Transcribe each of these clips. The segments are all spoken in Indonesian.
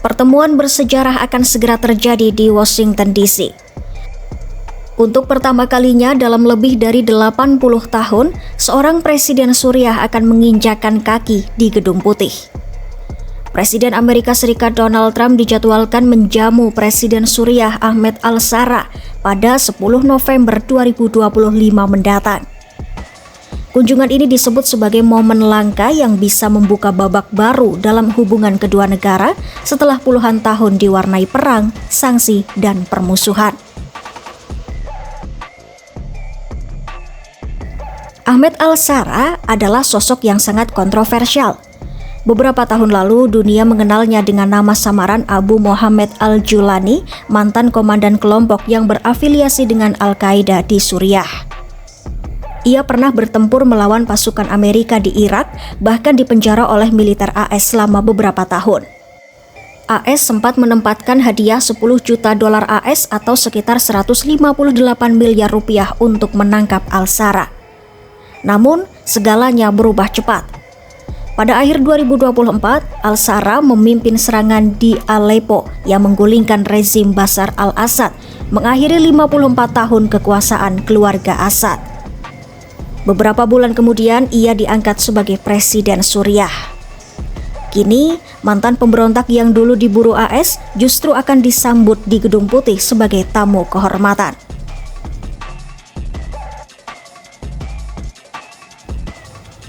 Pertemuan bersejarah akan segera terjadi di Washington DC. Untuk pertama kalinya dalam lebih dari 80 tahun, seorang presiden Suriah akan menginjakkan kaki di Gedung Putih. Presiden Amerika Serikat Donald Trump dijadwalkan menjamu Presiden Suriah Ahmed al-Shara pada 10 November 2025 mendatang. Kunjungan ini disebut sebagai momen langka yang bisa membuka babak baru dalam hubungan kedua negara setelah puluhan tahun diwarnai perang, sanksi, dan permusuhan. Ahmed al-Shara adalah sosok yang sangat kontroversial. Beberapa tahun lalu, dunia mengenalnya dengan nama samaran Abu Muhammad al-Julani, mantan komandan kelompok yang berafiliasi dengan Al-Qaeda di Suriah. Ia pernah bertempur melawan pasukan Amerika di Irak, bahkan dipenjara oleh militer AS selama beberapa tahun. AS sempat menempatkan hadiah 10 juta dolar AS atau sekitar 158 miliar rupiah untuk menangkap al-Shara. Namun, segalanya berubah cepat. Pada akhir 2024, al-Shara memimpin serangan di Aleppo yang menggulingkan rezim Bashar al-Assad, mengakhiri 54 tahun kekuasaan keluarga Assad. Beberapa bulan kemudian, ia diangkat sebagai presiden Suriah. Kini, mantan pemberontak yang dulu diburu AS justru akan disambut di Gedung Putih sebagai tamu kehormatan.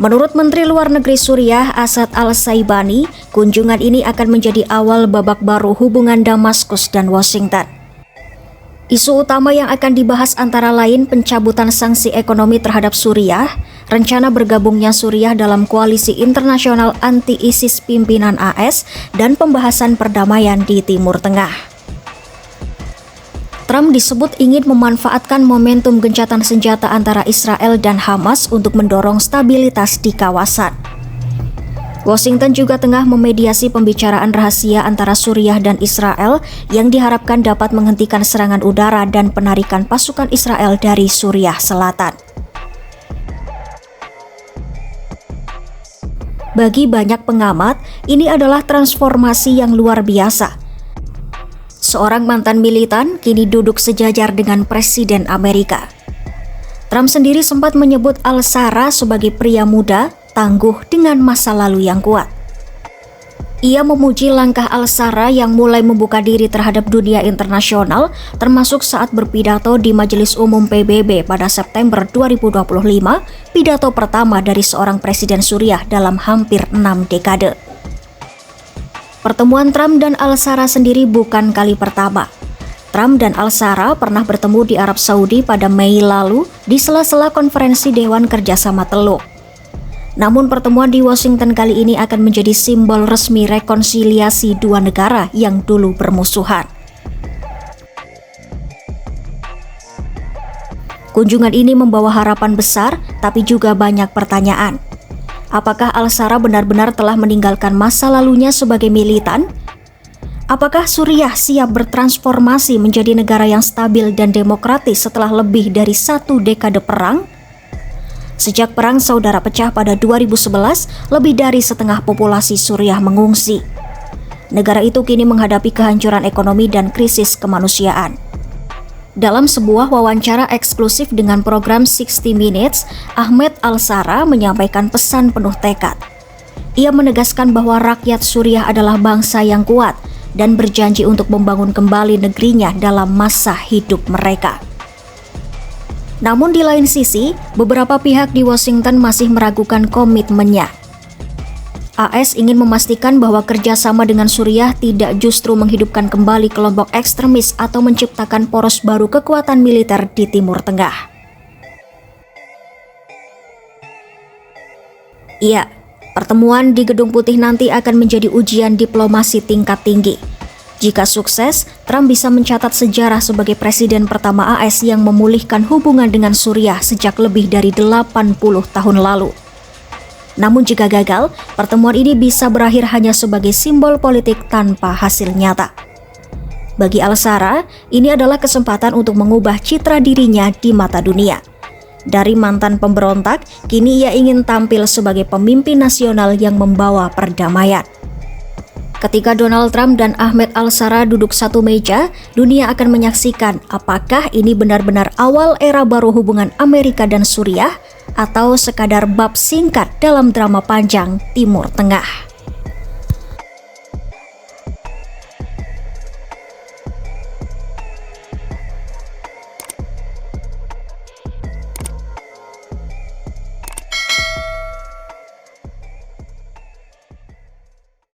Menurut Menteri Luar Negeri Suriah Asad al-Saibani, kunjungan ini akan menjadi awal babak baru hubungan Damaskus dan Washington. Isu utama yang akan dibahas antara lain pencabutan sanksi ekonomi terhadap Suriah, rencana bergabungnya Suriah dalam koalisi internasional anti-ISIS pimpinan AS, dan pembahasan perdamaian di Timur Tengah. Trump disebut ingin memanfaatkan momentum gencatan senjata antara Israel dan Hamas untuk mendorong stabilitas di kawasan. Washington juga tengah memediasi pembicaraan rahasia antara Suriah dan Israel yang diharapkan dapat menghentikan serangan udara dan penarikan pasukan Israel dari Suriah Selatan. Bagi banyak pengamat, ini adalah transformasi yang luar biasa. Seorang mantan militan kini duduk sejajar dengan Presiden Amerika. Trump sendiri sempat menyebut al-Shara sebagai pria muda, tangguh dengan masa lalu yang kuat. Ia memuji langkah al-Shara yang mulai membuka diri terhadap dunia internasional, termasuk saat berpidato di Majelis Umum PBB pada September 2025, pidato pertama dari seorang presiden Suriah dalam hampir 6 dekade. Pertemuan Trump dan al-Shara sendiri bukan kali pertama. Trump dan al-Shara pernah bertemu di Arab Saudi pada Mei lalu di sela-sela konferensi Dewan Kerjasama Teluk. Namun pertemuan di Washington kali ini akan menjadi simbol resmi rekonsiliasi dua negara yang dulu bermusuhan. Kunjungan ini membawa harapan besar, tapi juga banyak pertanyaan. Apakah al-Shara benar-benar telah meninggalkan masa lalunya sebagai militan? Apakah Suriah siap bertransformasi menjadi negara yang stabil dan demokratis setelah lebih dari 1 dekade perang? Sejak perang saudara pecah pada 2011, lebih dari setengah populasi Suriah mengungsi. Negara itu kini menghadapi kehancuran ekonomi dan krisis kemanusiaan. Dalam sebuah wawancara eksklusif dengan program 60 Minutes, Ahmed al-Shara menyampaikan pesan penuh tekad. Ia menegaskan bahwa rakyat Suriah adalah bangsa yang kuat dan berjanji untuk membangun kembali negerinya dalam masa hidup mereka. Namun di lain sisi, beberapa pihak di Washington masih meragukan komitmennya. AS ingin memastikan bahwa kerjasama dengan Suriah tidak justru menghidupkan kembali kelompok ekstremis atau menciptakan poros baru kekuatan militer di Timur Tengah. Iya, pertemuan di Gedung Putih nanti akan menjadi ujian diplomasi tingkat tinggi. Jika sukses, Trump bisa mencatat sejarah sebagai presiden pertama AS yang memulihkan hubungan dengan Suriah sejak lebih dari 80 tahun lalu. Namun jika gagal, pertemuan ini bisa berakhir hanya sebagai simbol politik tanpa hasil nyata. Bagi al-Shara, ini adalah kesempatan untuk mengubah citra dirinya di mata dunia. Dari mantan pemberontak, kini ia ingin tampil sebagai pemimpin nasional yang membawa perdamaian. Ketika Donald Trump dan Ahmed Al-Shara duduk satu meja, dunia akan menyaksikan apakah ini benar-benar awal era baru hubungan Amerika dan Suriah atau sekadar bab singkat dalam drama panjang Timur Tengah.